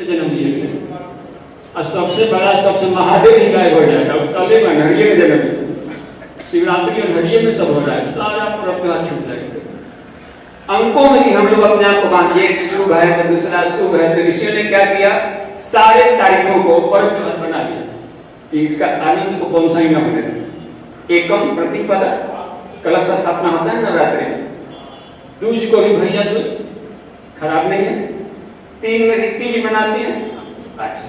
में जन्म लिए थे, और सबसे बड़ा सबसे महादेव ही गायब हो जाएगा, कल में नरिये में जन्म लिया। शिवरात्रि और नरिये में सब हो रहा है, सारा पर्व त्योहार छूट जाएगा। अंकों में ही हम लोग अपने आप को बांधिए, एक शुभ है तो दूसरा शुभ है, तो ऋषियों ने क्या किया, सारे तारीखों को पर्व त्योहार बना दिया कि इसका आनंद को कौन सा ही न बने। एकम प्रतिपदा कलश स्थापना होता है नवरात्रि में, दूज को भी भैया दूज खराब नहीं है, 3 में भी तीज मनाते हैं, अच्छा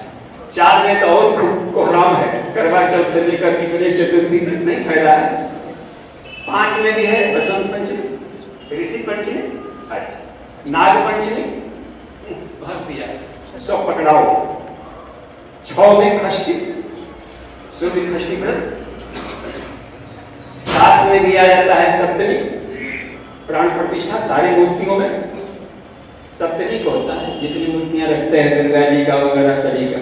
4 में तो और खूब कोहराम है, करवा चौथ से लेकर के गणेश चतुर्थी तक नहीं फायदा है। 5 में भी है बसंत पंचमी, ऋषि पंचमी, अच्छा नाग पंचमी भर दिया, सब पकड़ाओ। 6 में खष्टी, सूर्य खष्टी व्रत। 7 में भी आ जाता है सप्तमी, प्राण प्रतिष्ठा सारी मूर्तियों में सप्तमी को होता है, जितनी मूर्तियां रखते हैं दुर्गा जी का वगैरह सभी का।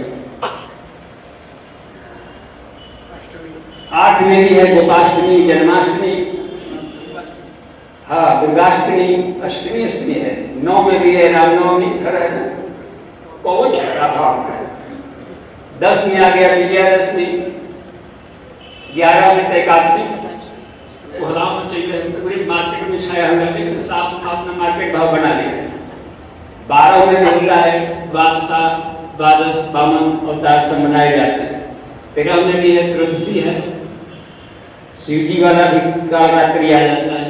8 में भी है गोपाष्टमी, जन्माष्टमी, हाँ दुर्गाष्टमी, अष्टमी है। 9 में भी है रामनवमी, घर है ना, कौन है। 10 में आ गया विजयादशमी, 11 में तो एकादशी, कोहराम चाहिए पूरी मार्केट में छाया हुआ, लेकिन साफ अपना मार्केट भाव बना लिया। 12 में भी होता है द्वादश बामन अवतार सब मनाए जाते हैं। 13 में भी है त्रयोदशी है, शिव जी वाला भी कालरात्रि आ जाता है।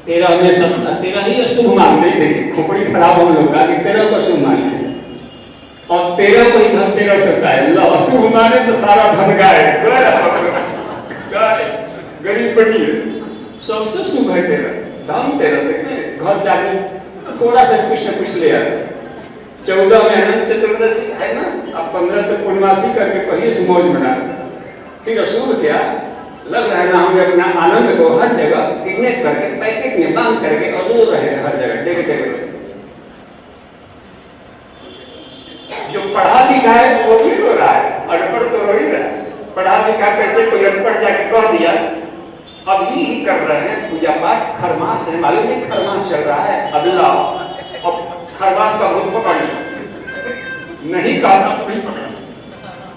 13 में सब 13 ही अशुभ मान ले, देखिए खोपड़ी खराब हम लोग का, 13 को अशुभ मान ले, और 13 को ही धनतेरस होता है। अशुभ माने तो सारा धन गाय गरीब बनी सबसे शुभ है 13, धनतेरस। देखिए घर से आदमी थोड़ा सा कुछ न कुछ ले आते। 14 में अनंत चतुर्दशी है ना, अब 15 तक पूर्णमासी करके पहले से मौज मना, फिर अशुभ क्या लग रहा है ना, हम अपना आनंद को हर जगह किडनैप करके पैकेट में बांध करके और दूर रहे हर जगह देख जो पढ़ा लिखा है वो भी हो रहा है, अनपढ़ तो हो ही रहा है। पढ़ा लिखा कैसे कोई अनपढ़ जाके कह दिया, अभी ही कर रहे हैं पूजा पाठ, खरमास है, मालूम नहीं खरमास चल रहा है, अब लाओ अब खरमास का भूत पकड़ नहीं कहा तो नहीं पकड़ा,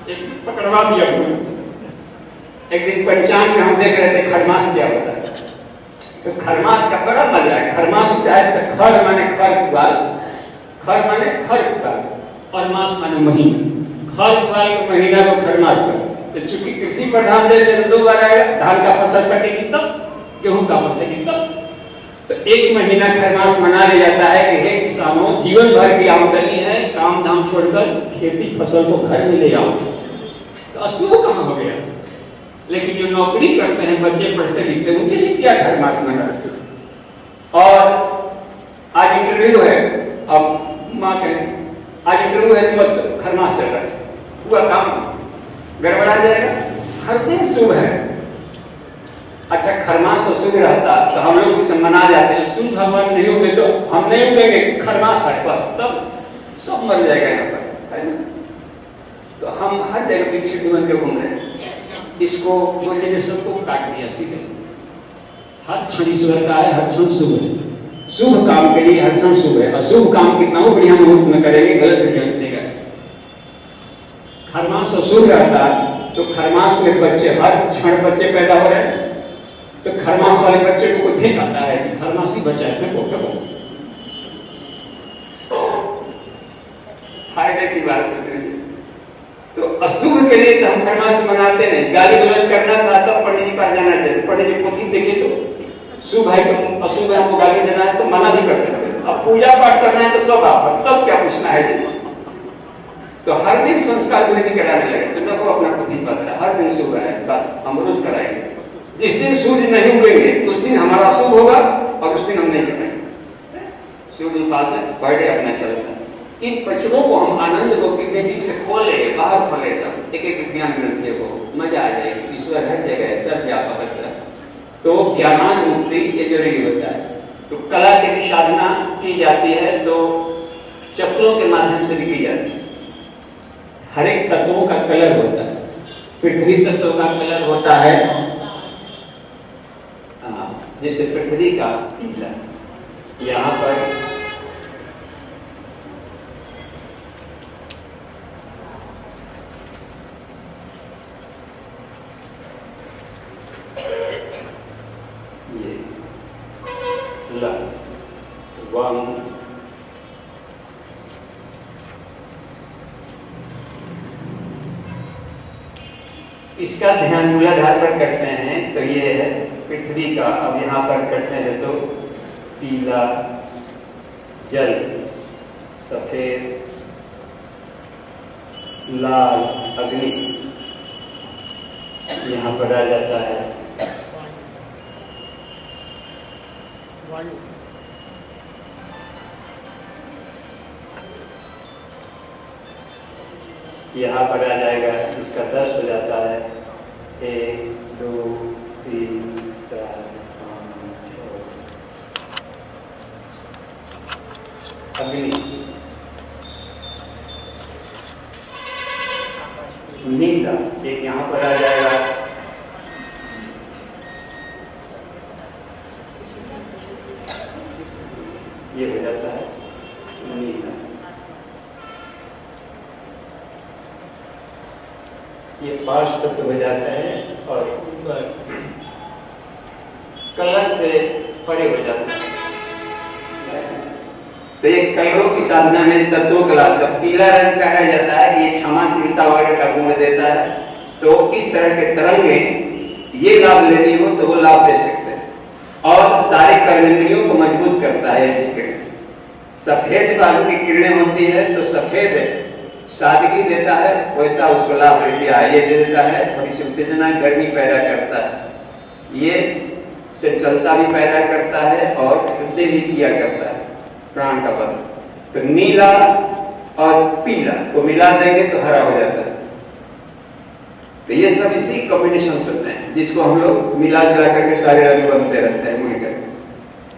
एक पकड़वा दिया भूत। एक दिन पंचांग में हम देख रहे थे खरमास क्या होता है, तो खरमास का बड़ा मजा है। खरमास चाहे तो खर माने खर कुआल, खर माने खर कुआल और मास माने महीना। खर कुआल के महीना को खरमास कर, तो चूंकि कृषि प्रधान देश है तो 2 बार आएगा, धान का फसल कटेगी तब, गेहूं का फसेगी तब, तो 1 महीना खरमास मना लिया जाता है कि हे किसानों, जीवन भर की आमदनी है, काम धाम छोड़कर खेती फसल को घर में ले आओ। तो अशुभ कहाँ हो गया, लेकिन जो नौकरी करते हैं बच्चे पढ़ते लिखते उनके लिए क्या खरमास मना। और आज इंटरव्यू है, अब माँ कहें आज इंटरव्यू है मत खरमास चल रहा है, हुआ काम गड़बड़ा जाएगा। हर दिन शुभ है, अच्छा खरमास और शुभ रहता तो हम लोग इसे मना जाते हैं। शुभ भगवान नहीं होंगे तो हम नहीं उगेंगे, खरमास है बस, तब सब मर जाएगा यहाँ पर, है ना। तो हम हर जगह विकसित बन के घूम रहे हैं, इसको बोलने में सबको काट दिया सीधे। हर क्षण ईश्वर का है, हर क्षण शुभ है, शुभ काम के लिए हर क्षण शुभ है। अशुभ काम कितना हो बढ़िया मुहूर्त में करेंगे, गलत डिसीजन देगा। खरमास अशुभ रहता तो खरमास में बच्चे हर क्षण बच्चे पैदा हो रहे हैं, तो खरमास वाले बच्चे को कोई फेंक आता है कि खरमासी बच्चा है, फेंको फायदे की बात सुन रही। तो अशुभ के लिए तो हम खरमास मनाते नहीं। गाली गलौज करना था तब पंडित जी पास जाना चाहिए, पंडित जी पोथी देखिए तो शुभ है तो अशुभ है, हमको गाली देना है तो मना भी कर सकते हैं। अब पूजा पाठ करना है तो सब आप, तब क्या पूछना है। तो हर दिन संस्कार गुरु जी कराने लगे, तो देखो अपना पोथी पत्र हर दिन शुभ है, बस हम रोज कराएंगे। जिस दिन सूर्य नहीं उगेंगे उस दिन हमारा अशुभ होगा और उस दिन हम नहीं करेंगे। सूर्य पास है, बर्थडे अपना चलता है। इन बच्चों को हम आनंद को कितने दिन से खोले, बाहर खोले, सब एक एक ज्ञान ग्रंथि को मजा आ जाएगी। ईश्वर हर जगह है, सब व्यापक है, तो ज्ञान मुक्ति ये जरूरी होता है। तो कला की भी साधना की जाती है, तो चक्रों के माध्यम से भी की जाती है। हर एक तत्वों का कलर होता है। पृथ्वी तत्व का कलर होता है जैसे पृथ्वी का पीला, यहाँ पर वम। इसका ध्यान मूलाधार पर करते हैं तो ये है पृथ्वी का। अब यहाँ पर करते हैं तो पीला जल, सफेद लाल अग्नि यहाँ पर आ जाता है। वायु, यहाँ पर आ जाएगा, इसका 10 हो जाता है। 1 2 3 4 5 6। अग्नि नीला एक यहाँ पर आ जाएगा। ये हो जाता है नीला। ये 5 तत्व हो जाता है और कलर से परे हो जाता है। तो ये कलरों की साधना में तत्वों का लाभ, पीला रंग कहा जाता है कि ये क्षमाशीलता वगैरह का गुण देता है। तो इस तरह के तरंगे ये लाभ लेनी हो तो वो लाभ दे सकते हैं और सारे कर्मेंद्रियों को मजबूत करता है ऐसी किरण। सफेद बालू की किरणें होती है तो सफेद सादगी देता है, वैसा उसको लाभ लेती है, ये दे देता है, थोड़ी सी उत्तेजना गर्मी पैदा करता है, ये चंचलता भी पैदा करता है और शुद्धि भी किया करता है प्राण का बल। तो नीला और पीला को मिला देंगे तो हरा हो जाता है। तो ये सब इसी कॉम्बिनेशन होते हैं जिसको हम लोग मिला जुला करके सारे रंग बनते रहते हैं मिलकर।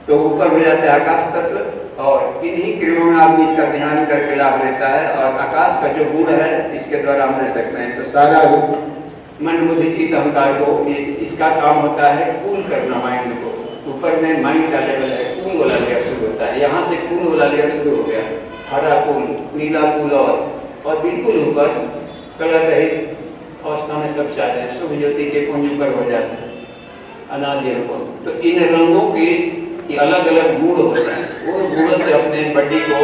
तो ऊपर हो जाता है आकाश तत्व और इन्हीं किरणों में आदमी इसका ध्यान करके लाभ लेता है और आकाश का जो गुण है इसके द्वारा हम ले सकते हैं। तो सारा मन बुद्धि चित्त अहंकार को इसका काम होता है कूल करना माइंड को। ऊपर में माइंड का लेवल है, कूल वाला लेयर शुरू होता है, यहाँ से कूल वाला लेयर शुरू हो गया, हरा कूल, नीला कूल और बिल्कुल ऊपर कलर रहित अवस्था में सब चाहते हैं, शुभ ज्योति के पुंज पर हो जाते हैं अनादि रूपों। तो इन रंगों के अलग अलग गुण होते हैं, उन गुणों से अपने बॉडी को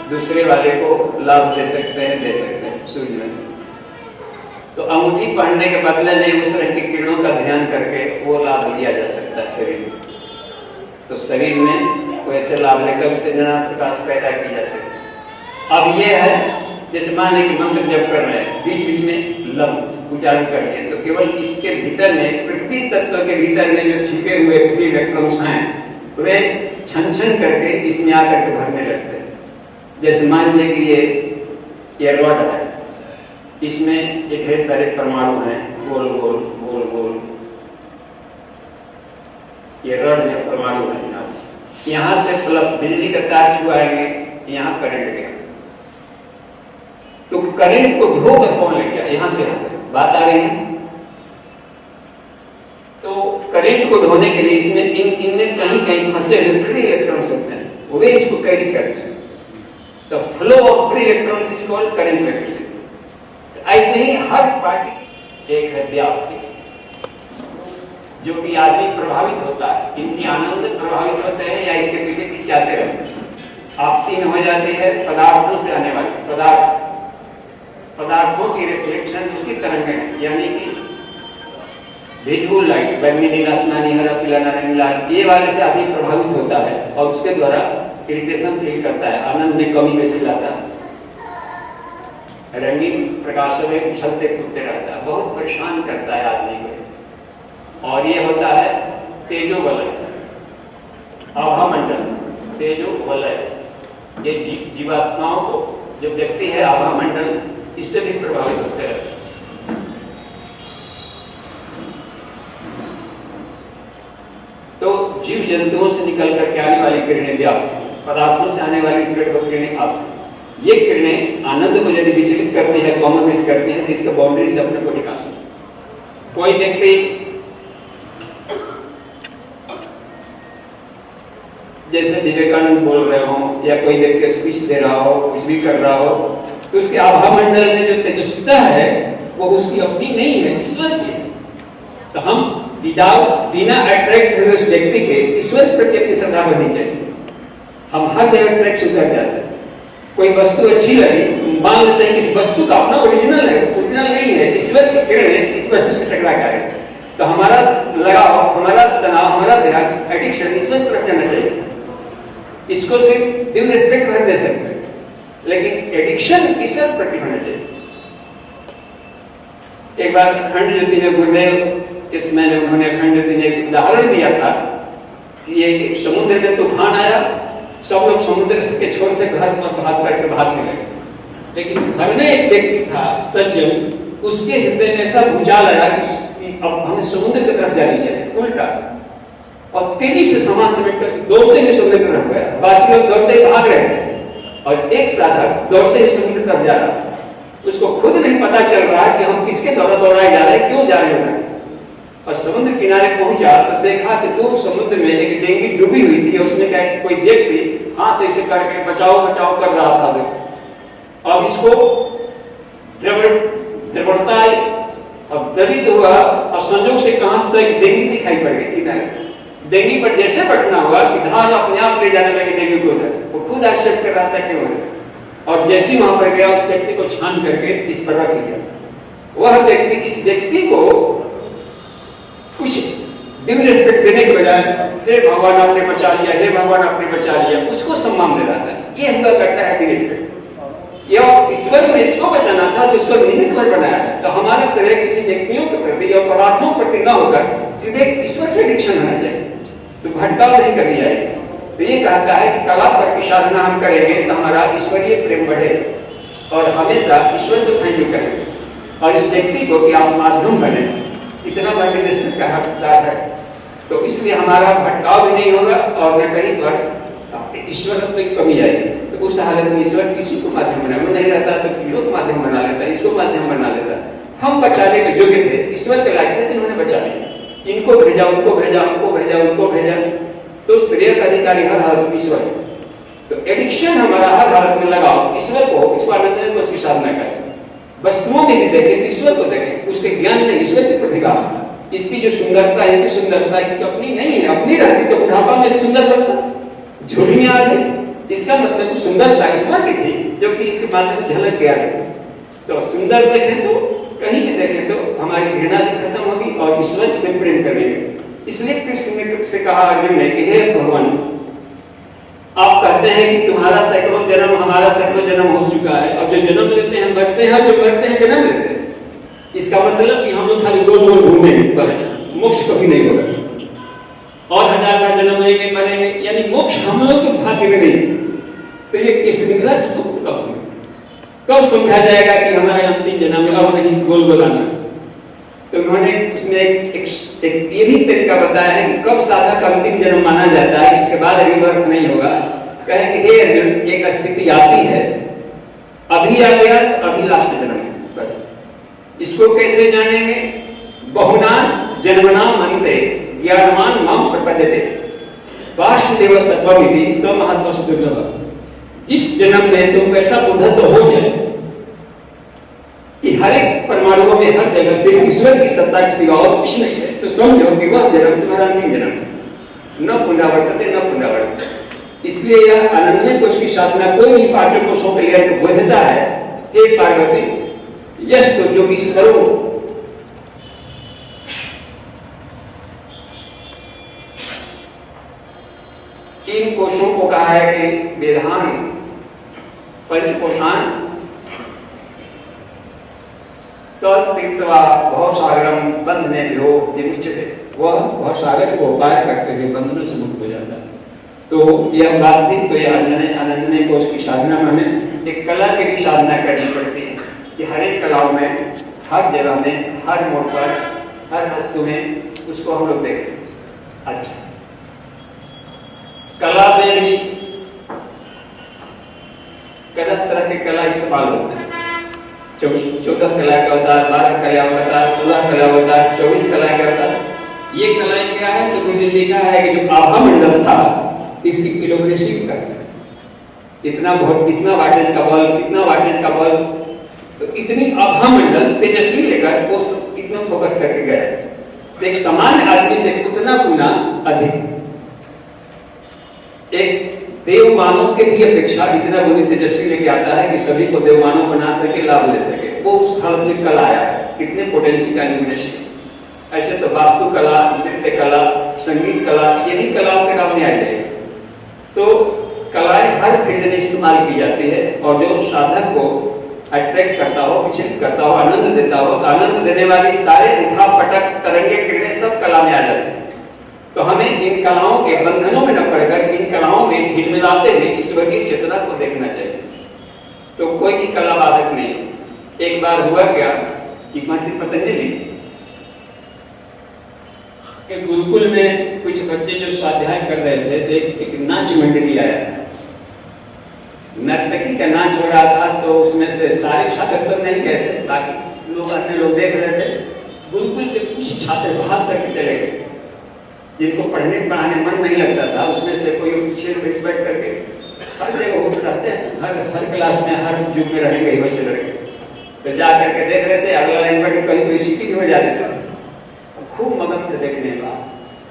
दूसरे वाले को लाभ दे सकते हैं सूर्य में से। तो अंगूठी पहनने के बदले में उस रंग की किरणों का ध्यान करके वो लाभ लिया जा सकता है शरीर में। तो शरीर में वैसे लाभ लेकर उत्तेजना प्रकाश पैदा की जा सकती है। अब ये है जैसे माने कि मंत्र जप कर रहे हैं, बीच बीच में लम उच्चारण करके, तो केवल इसके भीतर में पृथ्वी तत्व के भीतर में जो छिपे हुए फ्री इलेक्ट्रॉन्स हैं वे छन छन करके इसमें आकर के भरने लगते हैं। जैसे मान लीजिए कि ये रॉड है, इसमें ये ढेर सारे परमाणु हैं, गोल गोल गोल गोल, ये रॉड में परमाणु है। यहाँ से प्लस बिजली का तार छुआएंगे, यहाँ करंट गया, तो करंट को धोकर कौन ले गया, यहाँ से बात आ रही है। तो करंट को धोने के लिए इसमें इनमें कहीं कहीं फंसे हुए फ्री इलेक्ट्रॉन्स होते हैं, वे इसको कैरी करते हैं। तो flow of free electrons is called current electricity. ऐसे ही हर पार्टी एक है व्याप्ति, जो कि आदमी प्रभावित होता है, इनकी आनंद प्रभावित होते हैं या इसके पीछे खिंचाते रहते हैं। आपसी में हो जाती है पदार्थों से आने वाली पदार्थों की रिफ्लेक्शन उसकी तरंगें हैं, यानी कि विजुअल लाइट, बैंगनी नीला आसमानी हरा पीला नारंगी लाल, ये वाले से आदमी प्रभावित होता है और उसके द्वारा इरिटेशन फील करता है, आनंद में कमी महसूस लाता है, रंगीन प्रकाशों में उछलते कूदते रहता है, बहुत परेशान करता है आदमी को। और ये होता है तेजो वलय, आभा मंडल, तेजो वलय। ये जीवात्माओं को जो व्यक्ति है आभा मंडल इससे भी प्रभावित होते रहते हैं। तो जीव जंतुओं से निकल करके आने वाली किरणें व्याप्त, पदार्थों से आने वाली किरणें आप, ये किरणें आनंद को यदि विचलित करती है, कॉम्प्रोमाइज करती है, तो इसका बाउंड्री से अपने को निकालना। कोई व्यक्ति जैसे विवेकानंद बोल रहे हो या कोई व्यक्ति स्पीच दे रहा हो, कुछ भी कर रहा हो, तो उसके आभा मंडल में जो तेजस्विता है वो उसकी अपनी नहीं है, ईश्वर की है। तो हम बिना अट्रैक्ट हुए उस व्यक्ति के ईश्वर प्रति अपनी श्रद्धा बढ़नी चाहिए। हम हर जगह ट्रैक से उतर जाते हैं। कोई वस्तु अच्छी लगी, मान लेते हैं कि इस वस्तु का अपना ओरिजिनल है, ओरिजिनल नहीं है, ईश्वर की किरण इस वस्तु से टकरा जाए तो हमारा लगाव, हमारा तनाव, हमारा ध्यान, एडिक्शन ईश्वर पर जाना चाहिए। इसको सिर्फ ड्यू रिस्पेक्ट कर दे सकते हैं, लेकिन एडिक्शन ईश्वर पर होना चाहिए। एक बार अखंड ज्योति में गुरुदेव इस मैंने उन्होंने अखंड ज्योति ने एक उदाहरण दिया था कि ये समुद्र में तूफान आया, सब लोग समुद्र के छोर से घर में भाग करके भागने लगे, लेकिन घर में एक व्यक्ति था सज्जन, उसके हृदय में ऐसा भूचाल आया कि अब हमें समुद्र की तरफ जानी चाहिए, उल्टा, और तेजी से सामान समेट कर दौड़ते हुए समुद्र की तरफ गया। बाकी लोग दौड़ते भाग रहे थे और एक साधक दौड़ते हुए समुद्र की तरफ जा रहा था। उसको खुद नहीं पता चल रहा है कि हम किसके द्वारा दौड़ाए जा रहे हैं, क्यों जा रहे हैं। और समुद्र किनारे पहुंचा तो देखा कि दूर समुद्र में एक डेंगी डूबी हुई थी, उसमें क्या कोई व्यक्ति हाथ ऐसे करके बचाओ बचाओ कर रहा था। अब इसको दृढ़ता आई, अब द्रवित हुआ और संजोग से कहां से एक डेंगी दिखाई पड़ गई किनारे। डेंगी पर जैसे बैठना हुआ कि धार अपने आप ले जाने लगे डेंगी को, वो खुद आश्चर्य कर रहा था क्यों है। और जैसे वहां पर गया उस व्यक्ति को छान करके इस पर रख लिया। वह व्यक्ति इस व्यक्ति को कुछ ड्यू रिस्पेक्ट देने के बजाय हे भगवान आपने बचा लिया, हे भगवान आपने बचा लिया, उसको सम्मान दे रहा था। ये हुआ करता है ड्यू रिस्पेक्ट। या ईश्वर ने इसको बचाना था तो इसको निमित्त पर बनाया है। तो हमारा शरीर किसी व्यक्तियों के प्रति या पदार्थों के प्रति न होकर सीधे ईश्वर से एडिक्शन होना चाहिए, तो भटकाव नहीं करनी जाएगी। तो ये कहता है कि कला पर की साधना हम करेंगे तो हमारा ईश्वरीय प्रेम बढ़ेगा और हमेशा ईश्वर को थैंक यू करेंगे और इस व्यक्ति को कि आप माध्यम बने, इतना बड़ी रिश्ते का हकदार है। तो इसलिए हमारा भटकाव भी नहीं होगा और न कहीं पर ईश्वर की कमी आएगी। तो उस हालत में ईश्वर किसी को माध्यम बना नहीं रहता तो किसी को माध्यम बना लेता, इसको माध्यम बना लेता। हम बचाने के योग्य थे, ईश्वर के लायक थे तो इन्होंने बचा लिया। इनको भेजा, उनको भेजा, उनको भेजा, उनको भेजा, तो श्रेय का अधिकारी हर हालत में ईश्वर। तो एडिक्शन हमारा हर हालत में लगाओ ईश्वर को, इसको आनंद में उसकी साधना करें। वस्तुओं में ही देखें, ईश्वर को देखें, उसके ज्ञान में ईश्वर की प्रतिभा। इसकी जो सुंदरता है, सुंदरता इसकी अपनी नहीं है, अपनी रहती तो बुढ़ापा में भी सुंदर बनता, झोली में आ गई। इसका मतलब सुंदरता ईश्वर की थी जो कि इसके माध्यम झलक गया। तो सुंदर देखें तो कहीं भी देखें तो हमारी घृणा भी खत्म होगी और ईश्वर से प्रेम करेंगे। इसलिए कृष्ण ने से कहा अर्जुन ने कि हे भगवान, आप कहते हैं कि तुम्हारा सैकड़ों जन्म, हमारा सैकड़ों जन्म हो चुका है, अब जो जन्म लेते हैं मरते हैं, जो मरते हैं जन्म लेते हैं। इसका मतलब कि हम लोग खाली गोल गोल घूमेंगे, बस मोक्ष कभी नहीं होगा और हजार बार जन्म लेंगे मरेंगे, यानी मोक्ष हम लोग के भाग्य में नहीं। तो ये किस श्रृंखला से मुक्त कब होंगे, कब समझा जाएगा कि हमारे अंतिम जन्म में अब नहीं गोल गोल आना। तो उन्होंने उसमें एक ये भी तरीका बताया है कि कब साधक अंतिम जन्म माना जाता है, इसके बाद रिबर्थ नहीं होगा। कहे कि हे अर्जुन, एक स्थिति आती है, अभी आ गया, अभी लास्ट जन्म है, बस। इसको कैसे जानेंगे? बहुनान जन्मनाम अन्ते ज्ञानवान माम प्रपद्यते वासुदेव सत्वमिति स महत्व सुदुर्लभ। जिस जन्म में तुमको ऐसा बुद्धत्व हो जाए कि हर एक परमाणुओं में हर जगह सिर्फ ईश्वर की सत्ता के सिवा और कुछ नहीं है, तो समझो कि वह जन्म तुम्हारा अंतिम जन्म है, न पुनरावर्तते न पुनरावर्तते। इसलिए यह अनन्य कोश की साधना कोई भी पांचों कोशों के लिए बोधता है। हे पार्वती, यश तो जो ईश्वरों इन कोशों को कहा है कि वेदान पंचकोशान सतीर्थवा भवसागरम बंधने भ्यो विमुच्यते। वह भवसागर को पार करते हुए बंधनों से मुक्त हो जाता है। तो यह बात थी। तो यह अनन्य कोश की साधना में हमें एक कला की भी साधना करनी पड़ती है कि हर एक कलाओं में, हर जगह में, हर मोड़ पर, हर वस्तु में उसको हम लोग देखें। अच्छा, कला में भी तरह तरह के कला इस्तेमाल होते हैं। 14 कला का होता है, 12 कला होता है, 16 कला होता है, 24 कला का होता है। ये कलाएं क्या है? तो मुझे लिखा है कि जो आभा मंडल था इसकी किलोग्राफी करते हैं, इतना वाटेज का बल्ब, इतना वाटेज का बल्ब, तो इतनी आभा मंडल तेजस्वी लेकर वो इतना फोकस करके गया। तो एक सामान्य आदमी से उतना गुना अधिक। एक देव मानव के भी अपेक्षा इतना बुद्धि तेजस्वी लेके आता है कि सभी को देव मानव बना सके, लाभ ले सके। वो उस हालत में कल आया है, कितने पोटेंशियल का इल्यूमिनेशन। ऐसे तो वास्तु कला, नृत्य कला, संगीत कला, ये भी कलाओं के नाम में आ जाएगी। तो कलाएं हर फील्ड में इस्तेमाल की जाती है, और जो साधक को अट्रैक्ट करता हो, विचलित करता हो, आनंद देता हो, तो आनंद देने वाली सारे उठा पटक तरंगे किरणें सब कला में आ जाती है। तो हमें इन कलाओं के बंधनों में न पड़कर इन कलाओं में झिलमिलाते हुए ईश्वर की चेतना को देखना चाहिए। तो कोई भी कला बाधक नहीं। एक बार हुआ क्या कि महर्षि पतंजलि के गुरुकुल में कुछ बच्चे जो स्वाध्याय कर रहे थे, तो एक नाच मंडली आया था, नर्तकी का नाच हो रहा था। तो उसमें से सारे छात्र तो नहीं गए थे, बाकी लोग अन्य लोग देख रहे थे। गुरुकुल के कुछ छात्र भाग करके चले गए, जिनको पढ़ने पढ़ाने मन नहीं लगता था। उसमें से कोई पीछे बैठ करके हर जगह उठ रहते हैं, हर क्लास में, हर युग में रहेंगे वैसे लड़के। तो जा करके देख रहे थे, अगला लाइन पर कहीं कोई सीटी हो जाते थे, खूब मगन थे देखने का।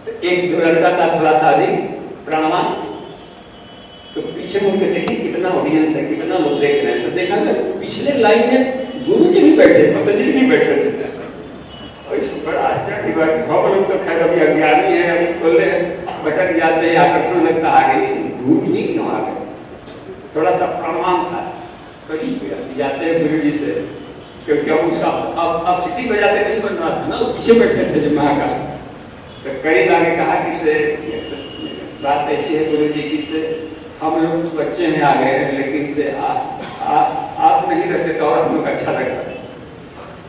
तो एक दो लड़का था थोड़ा सा अधिक प्राणवान, तो पीछे मुड़ के देखी कितना ऑडियंस है, कितना लोग देख रहे हैं। तो देखा कि पिछले लाइन में गुरु जी भी बैठे, पतंजलि भी बैठे थे। और इसको बड़ा आश्चर्य की बात, बहुत लोग तो खैर अभी अज्ञानी है, अभी खोले भटक जाते हैं, आकर्षण लगता आगे, गुरु जी क्यों आ गए? थोड़ा सा प्रमाण था, करीब जाते हैं गुरु जी से, क्योंकि अब उसका अब सिटी बजाते नहीं बन रहा था ना, पीछे बैठे थे जो महाकाल। तो करीब आगे कहा कि से बात ऐसी है गुरु जी की, से हम लोग तो बच्चे में आ गए हैं, लेकिन से आप नहीं रहते तो और हम लोग अच्छा लगता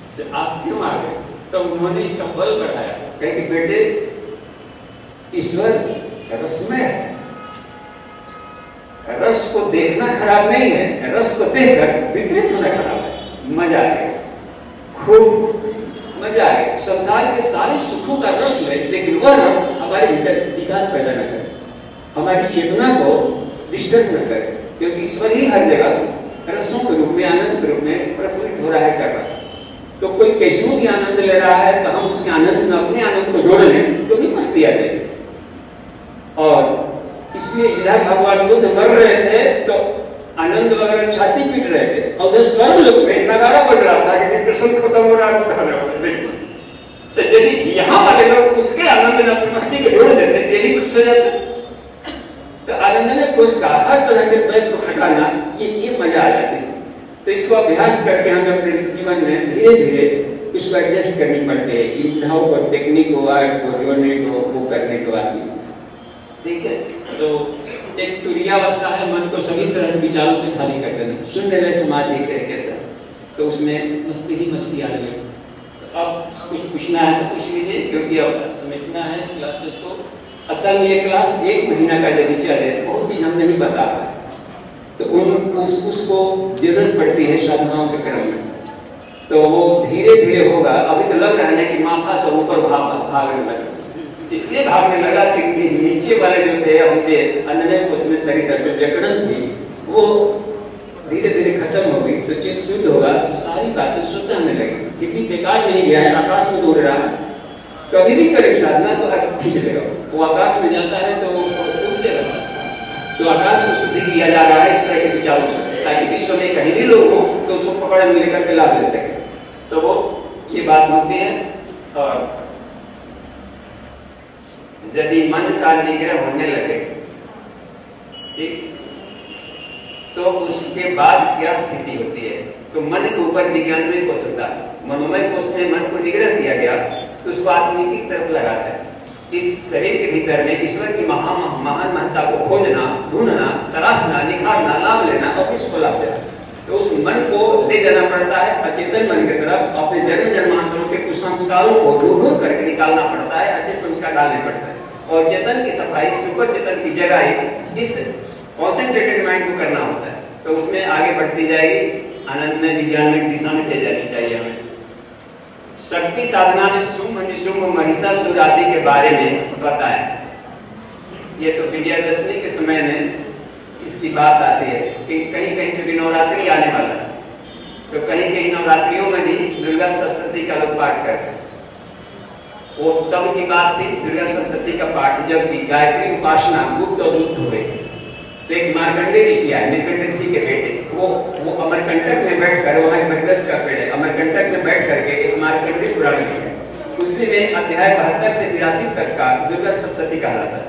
से आप क्यों आ गए? तो उन्होंने इसका बल बढ़ाया, कहे कि बेटे ईश्वर रसमय है, रस को देखना खराब नहीं है, रस को देखकर विपरीत होना खराब है। मजा आ गया, खूब मजा आ गया। संसार के सारे सुखों का रस ले, लेकिन वह रस हमारे भीतर विकार पैदा न करे, हमारी चेतना को डिस्टर्ब न करे, क्योंकि ईश्वर ही हर जगह रसों के रूप में, आनंद के रूप में प्रफुल्लित हो रहा है, कर रहा है। तो कोई कैसों भी आनंद ले रहा है, तो हम उसके आनंद में अपने आनंद को जोड़ लें तो भी मस्ती आ जाएगी। और इसलिए इधर भगवान बुद्ध मर रहे थे तो आनंद वगैरह छाती पीट रहे थे, और उधर स्वर्ग लोक में नगाड़ा बज रहा था कि डिप्रेशन खत्म हो रहा है। तो यदि यहाँ वाले लोग उसके आनंद में अपनी मस्ती को जोड़ देते, ये भी खुश हो जाते। तो आनंद ने कोशिश का हर तरह के द्वैत को हटाना, ये मजा आ जाती है। तो इसको अभ्यास करके हमें अपने जीवन में धीरे धीरे इसको एडजस्ट करनी पड़ती है, इंद्रियों को, टेक्निक को, आर्ट को, जोड़ने को, वो करने को आती है। ठीक है, तो एक तुरीयावस्था है, मन को सभी तरह के विचारों से खाली कर देना, शून्य लय समाधि एक तरीके से। तो उसमें मस्ती ही मस्ती आ रही है। तो अब कुछ पूछना है तो पूछ लीजिए, क्योंकि अब समझना है क्लासेस को। असल में ये क्लास 1 महीना का यदि चले, बहुत चीज हम नहीं बता पाए, तो उसको जरूरत पड़ती है साधनाओं के क्रम में। तो वो धीरे धीरे होगा। अभी तो लग रहा है कि माथा से ऊपर भागने लगा, इसलिए भागने लगा कि नीचे वाले जो थे उद्देश्य अन्य उसमें शरीर जो जकड़न थी वो धीरे धीरे खत्म होगी। तो चित्त शुद्ध होगा तो सारी बातें शुद्ध होने लगेगी, क्योंकि बेकार नहीं गया है, आकाश में दौड़ रहा है। कभी भी करे साधना तो अर्थ खींच लेगा, वो आकाश में जाता है तो वो उड़ते रहता है। तो आकाश को शुद्ध किया जा रहा है इस तरह के विचारों से, ताकि विश्व में कहीं भी लोग हो तो उसको पकड़ में लेकर के लाभ ले सके। तो वो ये बात होती है। और यदि मन का निग्रह होने लगे, ठीक, तो उसके बाद क्या स्थिति होती है? तो मन के ऊपर निगरानी कोश होता है, मनोमय कोश में मन को निग्रह किया गया तो उसको आत्मिक की तरफ लगाता है। इस शरीर के भीतर में ईश्वर की महान महत्ता को खोजना, ढूंढना, तलाशना, निखारना, लाभ लेना और किसको लाभ देना। तो उस मन को ले जाना पड़ता है अचेतन मन की तरफ, अपने जन्म जन्मांतरों के कुछ संस्कारों को ढूंढ करके निकालना पड़ता है, अच्छे संस्कार डालने पड़ते हैं। और चेतन की सफाई, सुपर चेतन की जगह इस कॉन्सेंट्रेटेड माइंड को करना होता है। तो उसमें आगे बढ़ती जाएगी, आनंद में, विज्ञान में दिशा में ले जानी चाहिए हमें। शक्ति साधना में शुंभ निशुंभ महिषासुर आदि के बारे में बताया। ये तो विजयादशमी के समय में इसकी बात आती है कि कहीं कहीं जो नवरात्रि आने वाला है, तो कहीं कहीं नवरात्रियों में भी दुर्गा सप्तशती का लोग पाठ करते हैं। वो तब की बात थी, दुर्गा सप्तशती का पाठ जब भी गायत्री उपासना गुप्त और लुप्त हो गई, तो एक मार्कंडे ऋषि आए, नीलकंठ ऋषि के बेटे, वो अमरकंटक में बैठकर, वहां बरगद का पेड़ है, अमरकंटक में बैठ करके एक मार्कंडे पुराण लिखा, उसी में अध्याय 72 से 83 तक का दुर्गा सप्तशती कहलाता है।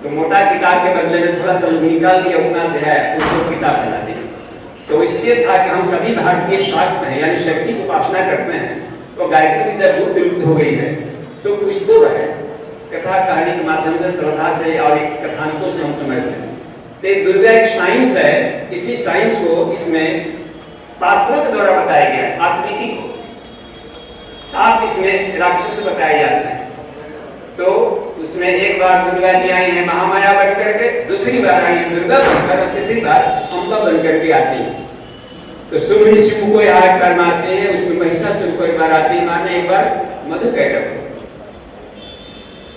तो मोटा किताब के बदले में थोड़ा सा निकाल दिया उतना अध्याय, उसको किताब बना दी। तो इसलिए था कि हम सभी भारतीय शाक्त हैं, यानी शक्ति की उपासना करते हैं, तो गायत्री विद्या लुप्त हो गई है, तो कुछ तो है कथा कहानी के माध्यम से, श्रद्धा से और एक कथानकों से हम समझते हैं। तो दुर्गा एक साइंस है, इसी साइंस को इसमें पात्रों के द्वारा बताया गया है। आत्मिकी को 7 इसमें राक्षस बताए जाते हैं। तो उसमें एक बार दुर्गा जी आई है महामाया बन करके, दूसरी बार आई है दुर्गा बनकर, और तीसरी बार अम्बा बन करके आती है। तो शुंभ ऋषि को एक बार मारते हैं, उसमें महिषासुर को एक बार आती है मारने, एक बार मधुकैटभ को।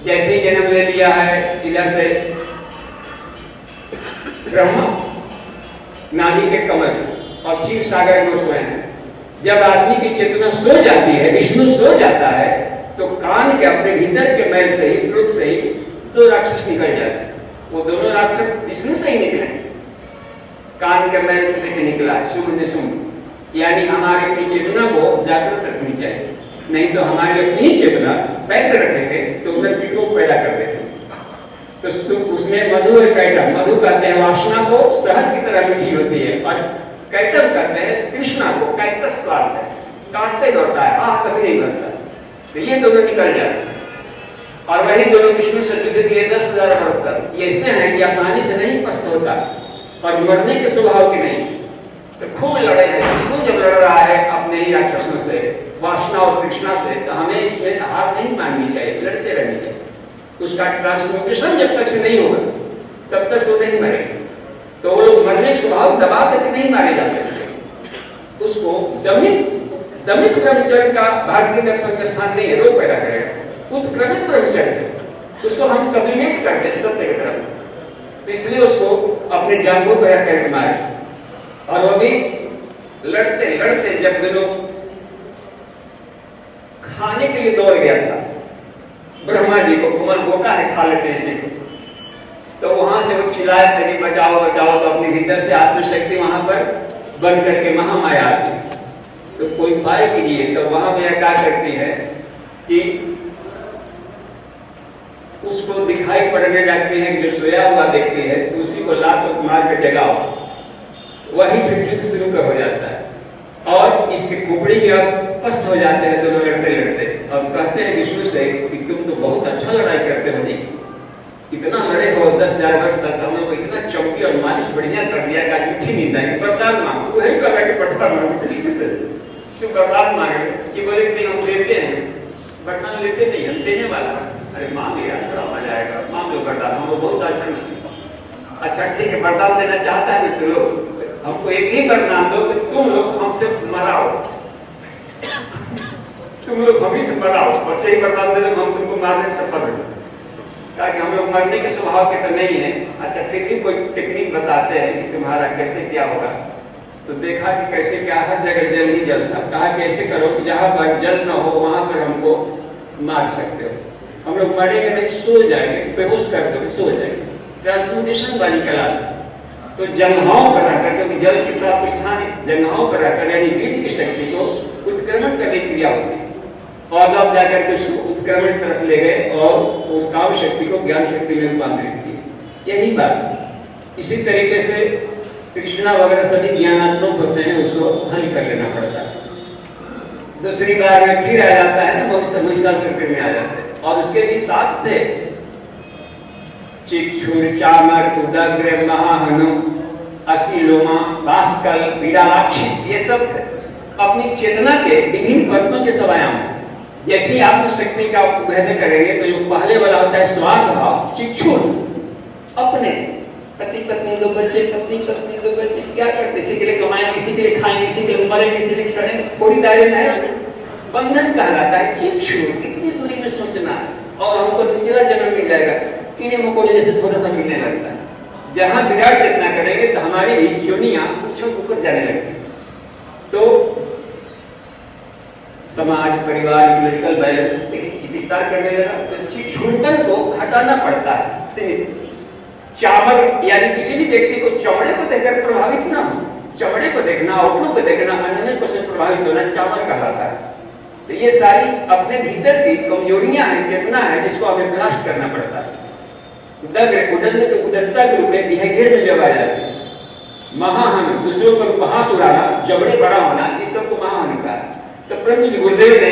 जैसे ही जन्म ले लिया है इधर से ब्रह्मा नाभि के कमल से, और शिव सागर में स्वयं। जब आदमी की चेतना सो जाती है, विष्णु सो जाता है, तो कान के अपने भीतर के मैल से ही, स्रोत से ही 2 राक्षस निकल जाते हैं। वो दोनों राक्षस विष्णु से ही निकले, कान के मैल से देखे निकला शुभ ने शुभ, यानी हमारे अपनी चेतना को जागृत रखनी चाहिए, नहीं तो हमारी अपनी चेतना बैठ रखेंगे तो उधर विकोप पैदा कर देते। तो उसमें मधु और कैटभ, मधु कहते हैं वासना को, शहद की तरह मीठी होती है, और कैटभ कहते हैं कृष्णा को, कैक्टस प्लांट है, काटते दौड़ता है, कभी नहीं करता। तो ये दोनों निकल जाते हैं, और वही दोनों विष्णु से युद्ध किए 10,000 वर्ष तक। ये ऐसे हैं कि आसानी से नहीं पस्त होता, और मरने के स्वभाव के नहीं। तो खूब लड़े हैं, विष्णु जब लड़ रहा है अपने ही राक्षसों से, वासना और कृष्णा से, तो हमें इसमें हार नहीं माननी चाहिए, लड़ते रहनी चाहिए। उसका ट्रांसम्यूटेशन जब तक से नहीं होगा तब तक वो नहीं मरेगा। तो वो लोग मरने के स्वभाव दबा करके नहीं मारे जा सकते। उसको दमित ब्रह्मचर्य का भारतीय दर्शन का स्थान नहीं है, रोग पैदा करेगा। उत्क्रमित ब्रह्मचर्य उसको हम सब्लिमेट करते हैं सत्य की तरफ, तो इसलिए उसको अपने जान को पैदा करके मारे। और वो भी लड़ते लड़ते जब दोनों खाने के लिए दौड़ गया था ब्रह्मा जी को, कुमार बोका है खा लेते इसे, तो वहां से वो चिल्लाए थे कि बचाओ बचाओ, तो अपने भीतर से आत्मशक्ति वहां पर बन करके महामाया आती। तो कोई उपाय कीजिए। तो वहां में क्या करती है कि उसको दिखाई पड़ने लगती है, जो सोया हुआ देखती है, तो उसी को लात मार के जगाओ, वही फिर युद्ध शुरू हो जाता है। और इसके खोपड़ी में अब पस्त हो जाते हैं दोनों लड़ते लड़ते, और कहते हैं विष्णु से कि तुम तो बहुत अच्छा लड़ाई करते हो जी, इतना लड़े हो 10,000 वर्ष तक, हम लोग इतना चौकी और मालिश बढ़िया कर दिया कि मीठी नींद आई, वरदान मांग। वही कहा कि पट्टा मांगो विष्णु से, क्यों वरदान मांगे? कि बोले कि हम देते हैं, वरदान लेते नहीं, हम देने वाला। अरे मांग लिया, बड़ा मजा आएगा, मांग लो वरदान, हम लोग बहुत आज खुश हैं। अच्छा ठीक है, वरदान देना चाहता है मित्र लोग, हमको एक ही वरदान दो कि तुम लोग हमसे मराओ, तुम लोग हम ही से मराओ, बस यही वरदान दे दो, हम तुमको मारने में सफल हो। ताकि हम लोग मरने के स्वभाव के तो नहीं है। अच्छा फिर भी कोई टेक्निक बताते हैं कि तुम्हारा कैसे क्या होगा। तो देखा कि कैसे क्या, हर जगह जल ही जल था। कहा कि ऐसे करो कि जहाँ पर जल न हो वहां पर हमको मार सकते हो, हम लोग मरेंगे नहीं, सो जाएंगे, बेहोश कर दो, सो जाएंगे। ट्रांसम्यूटेशन वाली कला। तो जंघाओं पर रहकर, क्योंकि जल के साथ स्थान जंघाओं पर रहकर, यानी बीज की शक्ति को उत्क्रमण करने की क्रिया होती है, और अब जाकर के उसको उत्क्रमण तरफ ले गए और उस काम शक्ति को ज्ञान शक्ति में रूपांतरित किया। यही बात। इसी तरीके से कृष्णा वगैरह सभी ज्ञानात्मक होते हैं, उसको हल कर लेना पड़ता है। दूसरी बार में फिर आ जाता है ना, वो महिषासुर में आ जाते हैं, और उसके भी 7 थे, चिक्षुर, चामर, उदग्र, महाहनु, असीलोमा, भास्कर, पीड़ालाक्षी, ये सब अपनी चेतना के विभिन्न परतों के सब आयाम हैं। जैसे ही आप उस शक्ति का भेद करेंगे तो जो पहले वाला होता है स्वार्थ भाव, चिक्षुर, अपने पति पत्नी 2 बच्चे, पत्नी पत्नी 2 बच्चे, क्या करते, किसी के लिए कमाएंगे, किसी के लिए खाएंगे, किसी के लिए मरेंगे, किसी के लिए सड़ेंगे, थोड़ी दायरे में है, बंधन कहलाता है। चिक्षुर, कितनी दूरी में सोचना है, और हमको निचला जन्म मिल जाएगा, कीड़े मकोड़े जैसे थोड़ा सा मिलने लगता है। जहां विराट चेतना करेंगे तो हमारी भी योनियां कुछ ऊपर जाने लगती है। तो समाज, परिवार, इकोलॉजिकल बैलेंस विस्तार करने लगा, तो चिक्षुरपन को हटाना पड़ता है, सीमित चामर यानी किसी भी व्यक्ति को चमड़े को देखकर प्रभावित ना हो, चमड़े को देखना, अवगुणों को देखना, अन्य को से प्रभावित होना चामर कहलाता है। तो ये सारी अपने भीतर की कमजोरियां हैं, चेतना है, जिसको हमें ब्लास्ट करना पड़ता है। उदरता के रूप में बिहेवियर में जब आ जाते हैं, महाहानि, दूसरों पर उपहास उड़ाना, जबड़े बड़ा होना, इस सब को महाहानि कहा। तो प्रभु जी गुरुदेव ने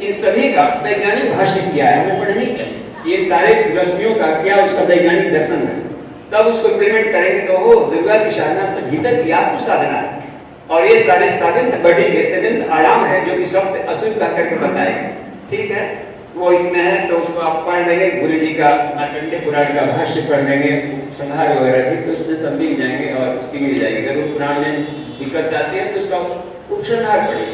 इन सभी का वैज्ञानिक भाष्य किया है, हमें पढ़नी चाहिए। ये सारे रश्मियों का क्या उसका वैज्ञानिक दर्शन है, तब उसको इम्प्लीमेंट करेंगे तो वो दुर्गा की साधना तो भीतर की आत्म साधना है। और ये सारे साधन बड़ी के सेवंत आयाम है जो कि सत्य असुर कह करके बताएंगे। ठीक है, वो इसमें है तो उसको आप पढ़ लेंगे, गुरु जी का मार्कंडेय पुराण का भाष्य पढ़ लेंगे, संहार वगैरह भी, तो उसमें सब मिल जाएंगे और उसकी मिल जाएगी। अगर उस पुराण में दिक्कत आती है तो उसका उपसंहार पढ़िए।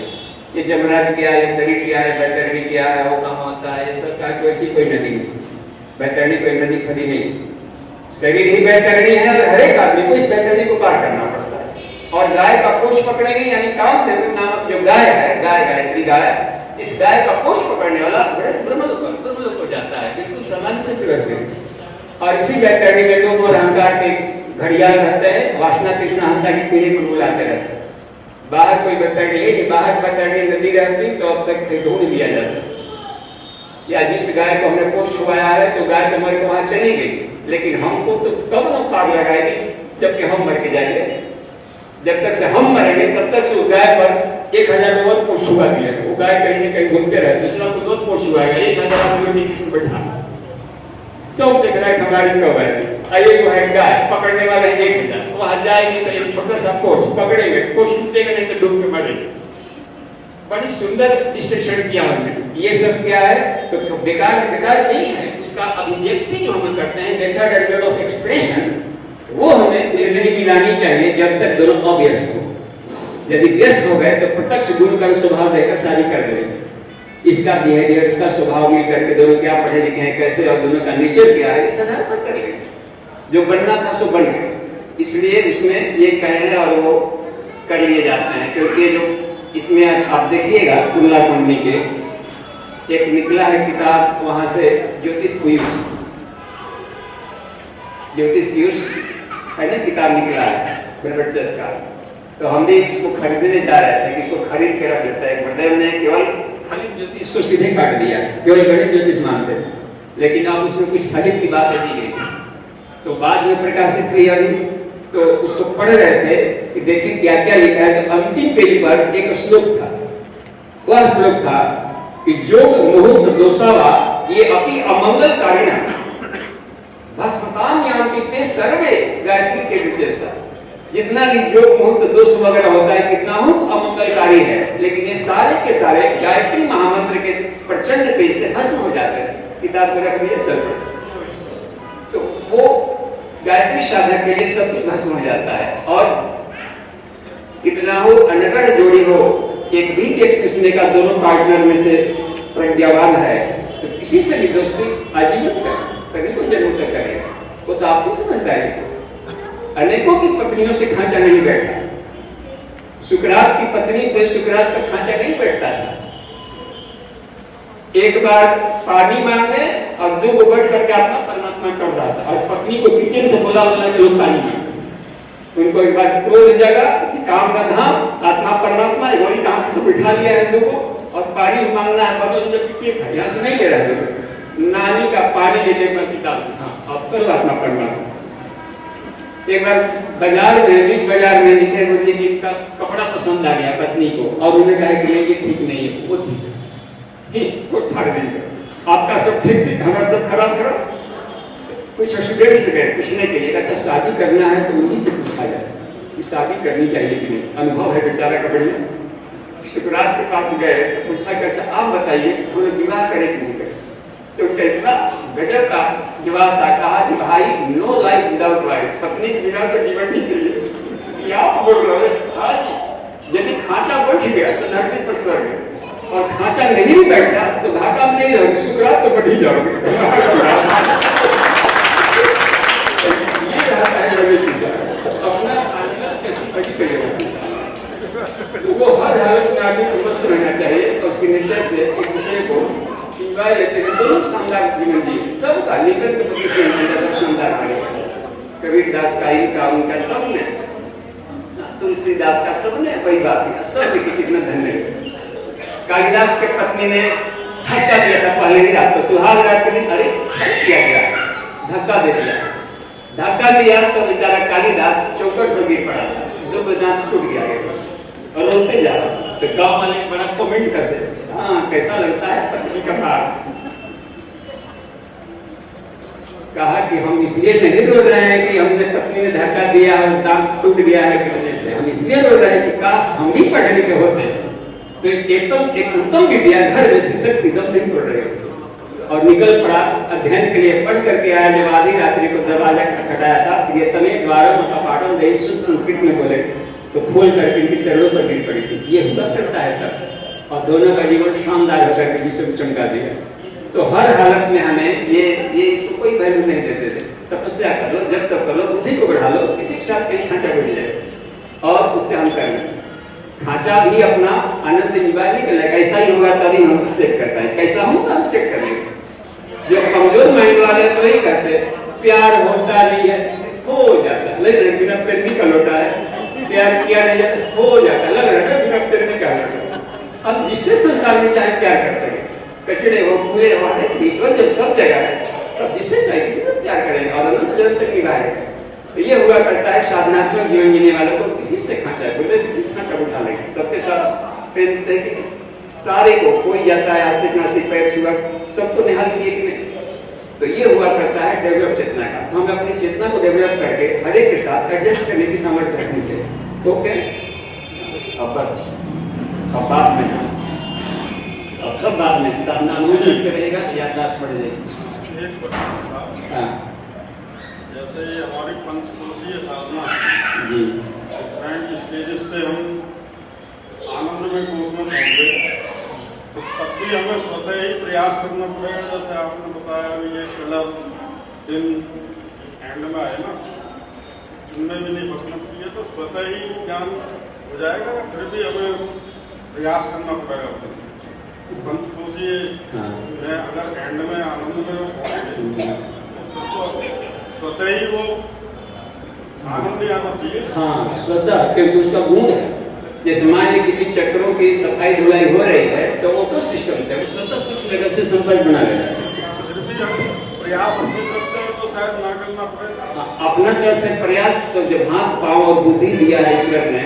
ये जमराज क्या है, शरीर क्या है, बैतरणी क्या है, वो कहाँ होता है, ये सब का कोई कोई नदी नहीं, बैतरणी कोई नदी खड़ी नहीं, शरीर ही बैतरणी है और हर एक आदमी को इस बैतरणी को पार करना पड़ता है। और गाय का पोष पकड़ेंगे यानी कामदेव नामक जो गाय है, गाय गायत्री गाय, इस गाय का पोष पकड़ने वाला ब्रह्मलोक हो जाता है, बिल्कुल सामान्य से व्यवस्थित। और इसी बैतरणी में लोग अहंकार के घड़ियाल रहते हैं, वासना कृष्ण हंता की पीढ़ी को बुलाते रहते हैं। बाहर कोई बैतरणी है नहीं, बाहर बैतरणी नदी रहती तो अब तक से ढूंढ लिया जाता, या जिस गाय को हमने पोष छुआया है तो गाय तो मर के वहां चली गई, लेकिन हमको तो तब न पार लगाएगी जबकि हम मर के जाएंगे। जब तक से हम मरेंगे तब तक से उस गाय पर 1000 और पोष छुआ दिया, वो गाय कहीं न कहीं घूमते रहे, दूसरा को और पोष छुआएगा, 1000 आदमी किसी बैठा सब देख रहा है हमारी कब आएगी। आइए वो है गाय, पकड़ने वाले 1000, वहां जाएगी तो एक छोटा सा पोष पकड़ेंगे, पोष टूटेगा नहीं तो डूब के मरेंगे। बड़ी सुंदर विश्लेषण किया हमने। ये सब क्या है तो बेकार नहीं है, उसका अभिव्यक्ति जो हम करते हैं, method and way of expression, वो हमें निर्णय मिलानी चाहिए जब तक दोनों अव्यस्त हो। यदि व्यस्त हो गए तो प्रत्यक्ष गुण का स्वभाव देकर शादी कर देंगे। इसका बिहेवियर, इसका स्वभाव मिल करके दोनों क्या पढ़े लिखे हैं, कैसे, और दोनों का नेचर क्या है, इस आधार पर कर लेंगे। जो बनना था सो बन गया, इसलिए उसमें ये कहने और वो कर लिए जाते हैं। क्योंकि जो इसमें आप देखिएगा तुलना कुंडली के एक निकला है किताब, वहां से ज्योतिष पीयूष है ना किताब निकला है ब्रह्मचर्य का। तो हम भी इसको खरीदने जा रहे थे, इसको खरीद के रख लेता है। गुरुदेव ने केवल फलित ज्योतिष को सीधे काट दिया, केवल गणित ज्योतिष मानते, लेकिन अब उसमें कुछ फलित की बातें दी गई। तो बाद में प्रकाशित हुई अभी, तो उसको पढ़ रहे थे कि देखिए क्या क्या लिखा है। तो अंतिम पेज पर एक श्लोक था, वह श्लोक था कि योग मुहूर्त दोषावा ये अति अमंगलकारिणा भस्मताम यान्ति ते सर्वे गायत्री के विशेषता। जितना भी योग मुहूर्त दोष वगैरह होता है कितना हो अमंगलकारी है, लेकिन ये सारे के सारे गायत्री महामंत्र के प्रचंड तेज से भस्म हो जाते हैं। किताब को रख दिया चल पड़े, तो वो गायत्री साधक के लिए सब कुछ भस्म हो जाता है। और इतना हो अनगढ़ जोड़ी हो, एक भी एक किस्म का दोनों पार्टनर में से प्रज्ञावान है, तो किसी से भी दोस्ती आजीवन करें, कभी को जन्म तक करेगा, वो तो आपसे समझदारी थी। अनेकों की पत्नियों से खांचा नहीं बैठा, सुकरात की पत्नी से सुकरात का खांचा नहीं बैठता था। एक बार पानी मांगने और 2 को बैठ करके अपना परमात्मा कर रहा था, और पत्नी को किचन से बोला कि लोग पानी मांगे। उनको एक बार क्रोध जगा, काम का धाम आत्मा परमात्मा वही काम को बिठा लिया है हिंदू को, और पानी मांगना है बदल जब यहाँ से नहीं ले रहा है, नानी का पानी लेने पर किताब, हाँ अब करो आत्मा परमात्मा। एक बार बाजार में, बीच बाजार में दिखे मुझे कि कपड़ा पसंद आ गया पत्नी को, और उन्होंने कहा कि नहीं ये ठीक नहीं है, वो ठीक है, ठीक वो फाड़ देंगे, आपका सब ठीक ठीक हमारा सब खराब करो। कुछ स्टूडेंट से गए पूछने के लिए, ऐसा शादी करना है तो उन्हीं से पूछा जाए कि शादी करनी चाहिए कि नहीं, अनुभव है बेचारा का बढ़िया। शुक्रात के पास गए, पूछा कैसा आप बताइए उन्होंने विवाह करे कि नहीं करे, तो इतना गजब का जवाब था, कहा कि भाई नो लाइफ विदाउट वाइफ, पत्नी के बिना तो जीवन नहीं चाहिए। क्या बोल रहे हैं, यदि खांचा बैठ गया तो धरती पर स्वर्ग है, और खांचा नहीं बैठा तो घाटा में नहीं रहोगे, शुक्रात तो बढ़ ही जाओगे। ये रहता है अपना आनंद कैसी बड़ी करिएगा, तो वो हर हालत में आदमी को मस्त रहना चाहिए, और उसके नेचर से एक दूसरे को इंजॉय लेते हुए दोनों शानदार जीवन जी सबका लेकर के शानदार बने। कबीरदास का, इनका, उनका, सबने, तुलसीदास का, सबने वही बात किया। सब देखिए कितना धन्य है। कालिदास के पत्नी ने धक्का दिया था पहले ही रात को, सुहाग रात के दिन, अरे क्या गया, धक्का दे दिया। धक्का दिया तो बेचारा कालिदास चौकट पर गिर पड़ा, दो दांत टूट गया और रोते जा रहा। तो गांव वाले बड़ा कमेंट करते, हाँ कैसा लगता है पत्नी का भाग। कहा कि हम इसलिए नहीं रो रहे हैं कि हमने पत्नी ने धक्का दिया और दांत टूट गया है की वजह से, हम इसलिए रो रहे हैं कि काश हम भी पढ़े लिखे होते तो एक उत्तम विद्या घर में शिक्षक एकदम नहीं पढ़ रहे होते। और निकल पड़ा अध्ययन के लिए, पढ़ करके आया। जब आधी रात्रि को दरवाजा खटखटाया था, ये तने द्वारों का पाठन दे संस्कृत में बोले तो खोल करके इनके चरणों पर गिर पड़ी थी। ये हुआ करता है तब, और दोनों का जीवन शानदार होकर के विश्व में चमका दिया। तो हर हालत में हमें ये इसको कोई वैल्यू नहीं देते थे। तपस्या कर लो, जब तक कर लो, बुद्धि को बढ़ा लो, किसी के साथ कहीं खांचा बढ़ जाए और उससे हम करें। खांचा भी अपना आनंद निभाने के लिए कैसा ही होगा तभी हम सेट करता है, कैसा होगा हम सेट कर लेंगे। जो कमजोर माइंड वाले तो यही कहते प्यार होता नहीं है, हो जाता है, लेकिन बिना प्रेमी का लोटा है, प्यार किया नहीं जाता, हो जाता है, लग रहा है बिना प्रेमी का लोटा। अब जिससे संसार में चाहे प्यार कर सके, कचड़े हो, पूरे हो, ईश्वर जब सब जगह है, तब जिससे चाहे प्यार करेंगे और अनंत जन्म तक निभाएंगे। तो ये हुआ करता है साधनात्मक जीवन जीने वालों को किसी से खांचा है, किसी से खांचा उठा लेंगे, सबके साथ प्रेम सारे को, कोई जाता है आस्तिक नास्तिक पैर छुआ, सबको निहाल किए कि नहीं। तो ये हुआ करता है डेवलप चेतना का। तो हमें अपनी चेतना को डेवलप करके हर एक के साथ एडजस्ट करने की सामर्थ्य रखनी चाहिए। ओके, अब बस अब बात में, अब सब बात में साधना मूल रहेगा, याददाश्त बढ़ जाएगी। हाँ, जैसे ये हमारी पंचकोशीय साधना जी, डिफरेंट स्टेजेस से हम आनंद में कोष में पहुँचे, तो तब भी हमें स्वतः ही प्रयास करना पड़ेगा। जैसे आपने बताया ये कलर दिन एंड में आए ना, इनमें भी नहीं बचना चाहिए, तो स्वतः ही ज्ञान हो जाएगा। फिर भी हमें प्रयास करना पड़ेगा। पंचकोशीय में अगर एंड में आनंद में पहुँचे तो स्वतः ही वो आनंद ही आना चाहिए। हाँ, स्वतः, क्योंकि उसका गुण है। जैसे मान लीजिए किसी चक्रों की सफाई धुलाई हो रही है तो ऑटो सिस्टम से स्वतः सूक्ष्म जगत से संपर्क बना लेता है। प्रयास अपनी तरफ से तो शायद ना करना पड़ेगा। अपना तरफ से प्रयास, तो जब हाथ पांव और बुद्धि दिया है ईश्वर ने,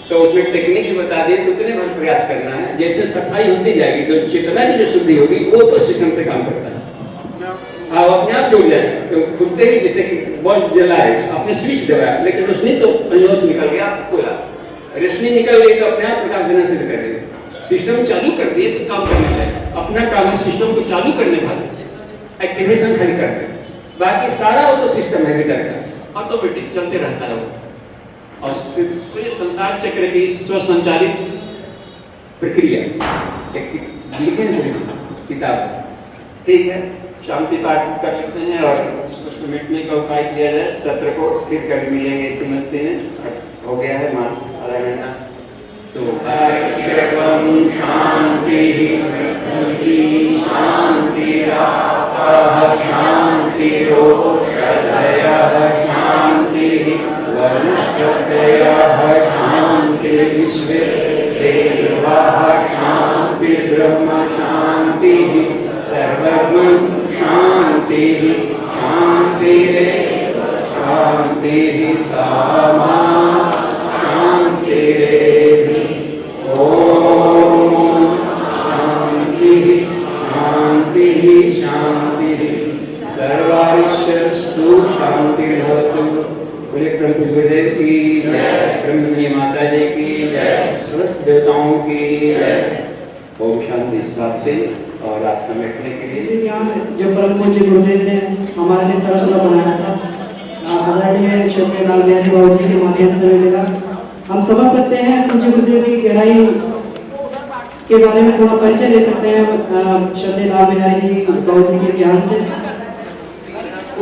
तो उसमें टेक्निक बता दिए तो उतने भर प्रयास करना है। जैसे सफाई होती जाएगी तो चेतना की जो शुद्धि होगी वो ऑटो सिस्टम से काम करता है। हाँ, अपने आप जुड़ जाएगा। तो खुलते ही जैसे कि बल्ब जला है, आपने स्विच दबाया लेकिन रोशनी तो पंजों से निकल गया, खोला, रोशनी निकल गई तो अपने आप प्रकाश देना शुरू कर देगा। सिस्टम चालू कर दिए तो काम करने लगेगा। अपना काम है सिस्टम को चालू करने वाला, एक्टिवेशन खाली करते, बाकी सारा ऑटो सिस्टम है भीतर का, ऑटोमेटिक चलते रहता है वो। और पूरे संसार चक्र की स्वसंचालित प्रक्रिया लिखे किताब। ठीक है, शांति पाठ कर लेते हैं और उसको समेटने का उपाय किया जाए। सत्र को फिर कभी मिलेंगे इसी मस्ती में। हो गया है मान आधा घंटा। तो शांति शांति शांति शांति वनस्पतयः शांति विश्वे देवाः शांति ब्रह्म शांति सर्वगुण शांति शांतिरेव शांतिः सामा शांतिरेव। ओम शांति शांति शांति सर्वारिष्टस्तु शांतिर्भवतु। बोले प्रभु गुरुदेव की जय, ब्रह्मणी माता जी की जय, समस्त देवताओं की जय। ओम शांति। इस बात पे और आप समेटने के लिए जो परम पूज्य गुरुदेव ने हमारे लिए सरस्वती बनाया था, आदरणीय श्रद्धेय लाल बिहारी बाबू जी के माध्यम से मिलेगा। हम समझ सकते हैं पूज्य गुरुदेव की गहराई के बारे में थोड़ा परिचय ले सकते हैं श्रद्धेय लाल बिहारी जी बाबू जी के ज्ञान से।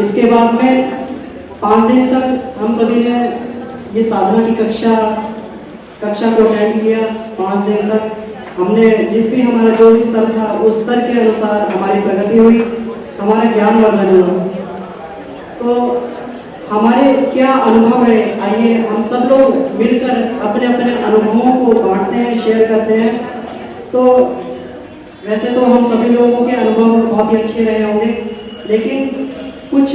इसके बाद में 5 दिन तक हम सभी ने ये साधना की कक्षा को अटेंड किया। 5 दिन तक हमने जिस भी हमारा जो भी स्तर था उस स्तर के अनुसार हमारी प्रगति हुई, हमारा ज्ञान वर्धन हुआ। तो हमारे क्या अनुभव रहे, आइए हम सब लोग मिलकर अपने अपने अनुभवों को बांटते हैं, शेयर करते हैं। तो वैसे तो हम सभी लोगों के अनुभव बहुत ही अच्छे रहे होंगे, लेकिन कुछ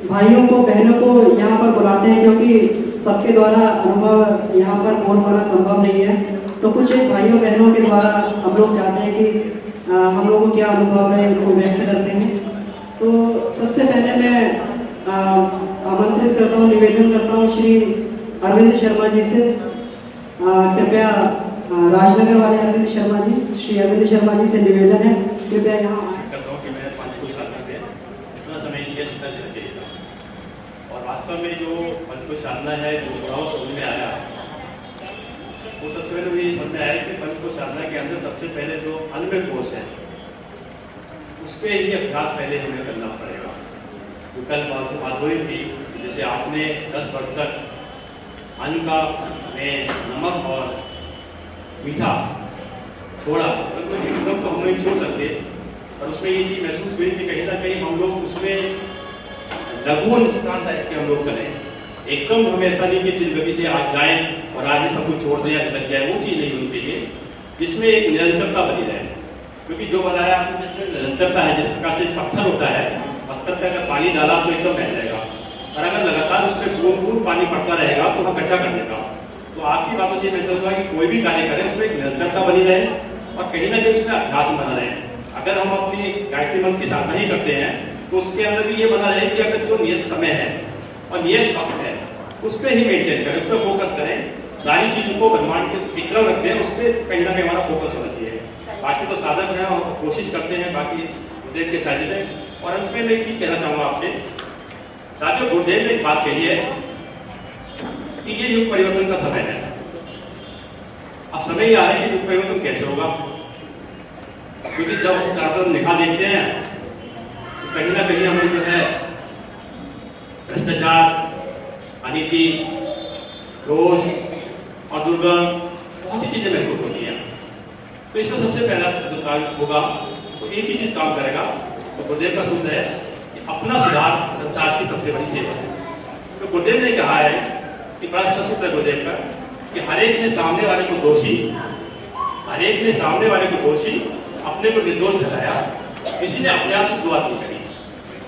भाइयों को बहनों को यहाँ पर बुलाते हैं क्योंकि सबके द्वारा अनुभव यहाँ पर बोल पाना संभव नहीं है। तो कुछ भाइयों बहनों के द्वारा हम लोग चाहते हैं कि हम लोगों को क्या अनुभव रहे उनको व्यक्त करते हैं। तो सबसे पहले मैं आमंत्रित करता हूँ, निवेदन करता हूँ श्री अरविंद शर्मा जी से। कृपया राजनगर वाले अरविंद शर्मा जी, श्री अरविंद शर्मा जी से निवेदन है, कृपया यहाँ करता हूँ कि मैं 5 साधना में इतना समय लिया जितना देना चाहिए था। और वास्तव में जो पंचकोश साधना है, जो सुनाव समझ में आया, वो सबसे पहले मुझे समझ में आया कि पंचकोश साधना के अंदर सबसे पहले जो अन्वय कोश है, उस पर ही अभ्यास पहले हमें करना पड़ेगा। तो कल बात हो रही थी, जैसे आपने 10 वर्ष तक अन्न का में नमक और मीठा छोड़ा, एकदम तो हम नहीं छोड़ सकते। और उसमें ये चीज़ महसूस हुई कि कहीं ना कहीं हम लोग उसमें लघु अनुष्ठान टाइप के हम लोग करें। एकदम हमें ऐसा नहीं कि जिंदगी से आज जाएं और आज सब कुछ छोड़ दें, आज लग जाए, वो चीज़ नहीं होनी चाहिए, जिसमें एक निरंतरता बनी रहे। क्योंकि जो बनाया आपने जिसमें निरंतरता है, जिस प्रकार से पत्थर होता है, पत्थर पे अगर पानी डाला तो एकदम बह जाएगा, और अगर लगातार उस पर बूंद बूंद पानी पड़ता रहेगा तो वह गड्ढा कर देगा। तो आपकी बातों से महसूस हुआ कि कोई भी कार्य करें उसमें एक निरंतरता बनी रहे और कहीं ना कहीं उसमें अभ्यास बना रहे। अगर हम अपनी गायत्री मंत्र की साधना ही करते हैं तो उसके अंदर भी ये बना रहे कि अगर जो नियत समय है और नियत वक्त है उस पर ही मेंटेन करें, उस पर फोकस करें, सारी चीज़ों को ब्रह्मांड के विक्रम रखते हैं, उस पर कहीं ना कहीं हमारा फोकस होना चाहिए। बाकी तो साधक हैं और कोशिश करते हैं, बाकी गुरुदेव के साथ है। और अंत में मैं ये कहना चाहूँगा आपसे, साथियों, गुरुदेव ने एक बात कही है कि ये युग परिवर्तन का समय है। अब समय ये आ रहा है कि युग परिवर्तन कैसे होगा, क्योंकि जब हम चारों तरफ निगाह देखते हैं तो कहीं ना कहीं हमें जो है भ्रष्टाचार, अनीति, रोष और दुर्गम बहुत सी चीजें महसूस होती हैं। तो इसमें सबसे पहला जो काम होगा तो एक ही चीज काम करेगा। तो गुरुदेव का सूत्र है कि अपना सुधार संसार की सबसे बड़ी सेवा है। तो गुरुदेव ने कहा है कि बड़ा अच्छा सूत्र है गुरुदेव का कि हर एक ने सामने वाले को दोषी, हर एक ने सामने वाले को दोषी, अपने को निर्दोष ठहराया, किसी ने अपने आप से शुरुआत नहीं करी।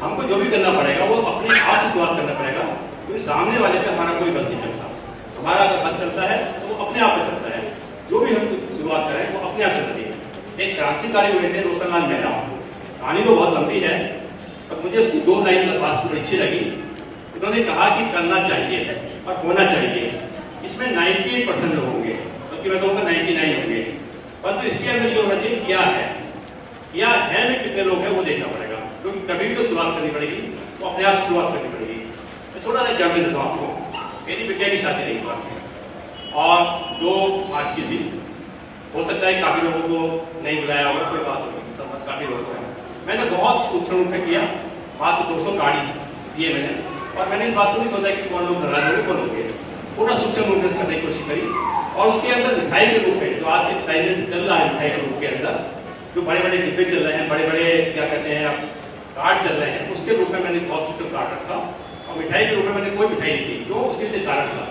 हमको जो भी करना पड़ेगा वो अपने आप से शुरुआत करना पड़ेगा, क्योंकि सामने वाले पे हमारा कोई बस नहीं चलता। हमारा अगर बस चलता है तो वो अपने आप पे चलता है, जो भी हम शुरुआत करें वो अपने आप चलती है। एक क्रांतिकारी हुए थे रोशनलाल मेहरा, कहानी तो बहुत लंबी है पर मुझे उसकी 2 लाइन बात बड़ी अच्छी लगी। उन्होंने कहा कि करना चाहिए और होना चाहिए, इसमें 98% लोग होंगे, बल्कि मैं कहूँगा 99 होंगे, परंतु इसके अंदर ये होना चाहिए क्या है में कितने लोग हैं वो देखना पड़ेगा, क्योंकि कभी तो शुरुआत करनी पड़ेगी, वो अपने आप शुरुआत करनी पड़ेगी। मैं थोड़ा सा एग्जाम्पल देता हूँ आपको। मेरी बिटिया की शादी नहीं हुआ और 2 मार्च की थी। हो सकता है काफी लोगों को नहीं बुलाया होगा, कोई बात नहीं, सब काफी लोगों को। मैंने बहुत उत्सव में किया, बात 200 गाड़ी दिए मैंने, और मैंने इस बात को नहीं सोचा कि कौन लोग नाराज होंगे कौन होंगे, पूरा सूक्ष्म रूप करने की कोशिश करी। और उसके अंदर मिठाई के रूप में जो आज के टाइम में चल रहा है, मिठाई के रूप के अंदर जो बड़े बड़े डिब्बे चल रहे हैं, बड़े बड़े क्या कहते हैं आप कार्ड चल रहे हैं, उसके रूप में मैंने बहुत सूक्ष्म कार्ड रखा। और मिठाई के रूप में मैंने कोई मिठाई नहीं थी, जो उसके लिए कारण था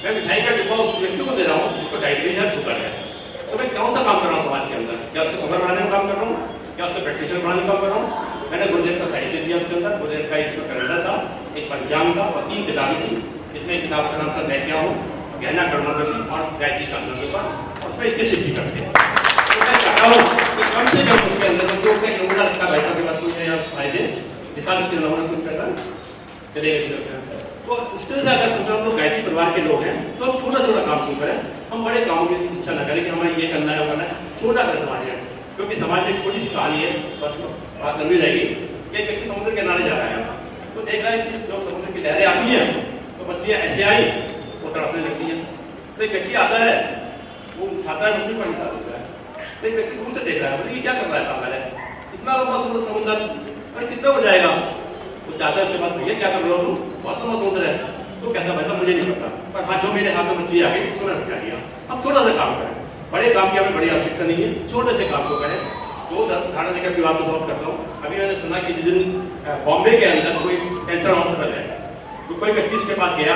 मैं मिठाई का डिब्बा उस व्यक्ति को दे रहा हूँ जिसको डायबिटीज है, शुगर है। तो मैं कौन सा काम कर रहा हूँ समाज के अंदर? क्या उसको शुगर बढ़ाने का काम कर रहा हूँ, क्या उसको ब्लड प्रेशर बढ़ाने का काम कर रहा हूँ? मैंने गुरुदेव का साहित्य दिया उसके अंदर, गुरुदेव का एक कैलेंडर था, एक पंचांग था और 3 किताबें थी, जिसमें एक किताब का नाम था मैं क्या हूँ, गहना कर्मा करती और गायत्री साधना के ऊपर, और उसमें 21 सिद्धि करते हैं। तो मैं चाहता हूँ कि कम से कम उसके अंदर जो उसका एक नमूना रखा बैठा के बाद कुछ फायदे दिखा सकते हैं, नमूना कुछ पैसा चलेगा। तो उस तरह से अगर हम लोग गायत्री परिवार के लोग हैं तो हम छोटा छोटा काम शुरू करें, हम बड़े कामों की इच्छा न करें कि हमें ये करना है वो करना है, छोटा करें समाज में। क्योंकि समाज में छोटी सी कहानी है, बात लंबी रहेगी। एक व्यक्ति समुद्र के किनारे जा रहा है तो देख रहा है कि जो समुद्र की लहरें आती हैं तो मछलियाँ ऐसे आई वो तड़पने लगती हैं। तो एक व्यक्ति आता है, वो उठाता है मछली पर निकाल देता है। तो एक व्यक्ति दूर से देख रहा है, बोले ये क्या कर रहा है पागल है, इतना लंबा समुद्र पर कितना हो जाएगा? तो चाहता है उसके बाद भैया क्या कर रहे हो तुम, बहुत लंबा समुद्र है। तो कहता भाई मुझे नहीं पता, पर हाँ जो मेरे हाथ में मछली आ गई उसको मैंने बचा लिया। हम छोटा सा काम करें, बड़े काम की हमें बड़ी आवश्यकता नहीं है, छोटे से काम को करें। दो उदाहरण देकर अपनी बात को समाप्त करता हूँ। अभी मैंने सुना कि जिस दिन बॉम्बे के अंदर कोई कैंसर हॉस्पिटल है, तो कोई व्यक्ति उसके पास गया,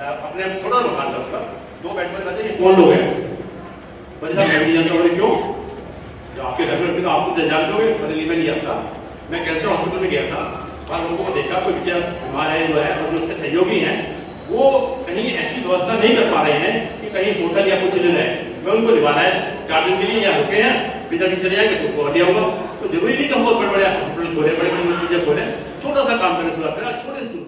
अपने थोड़ा मकान था उसका, 2 बेड पर कहते ये कौन लोग हैं? बड़े साहब मैं नहीं जानता। बोले क्यों? जो आपके घर में रखे तो आपको जान दोगे? बोले मैं नहीं जानता, मैं कैंसर हॉस्पिटल में गया था, वहाँ लोगों को देखा कोई बेचारा बीमार है जो है, और जो उसके सहयोगी हैं वो कहीं ऐसी व्यवस्था नहीं कर पा रहे हैं कि कहीं होटल या कुछ ले रहे हैं। मैं उनको निभाना है 4 दिन के लिए यहाँ रुके हैं, फिर जब चले जाएंगे तो बढ़िया होगा। तो जरूरी नहीं कि हम बहुत बड़े बड़े हॉस्पिटल खोले, बड़े बड़े चीजें खोले, छोटा सा काम करने शुरुआत करें, छोटे से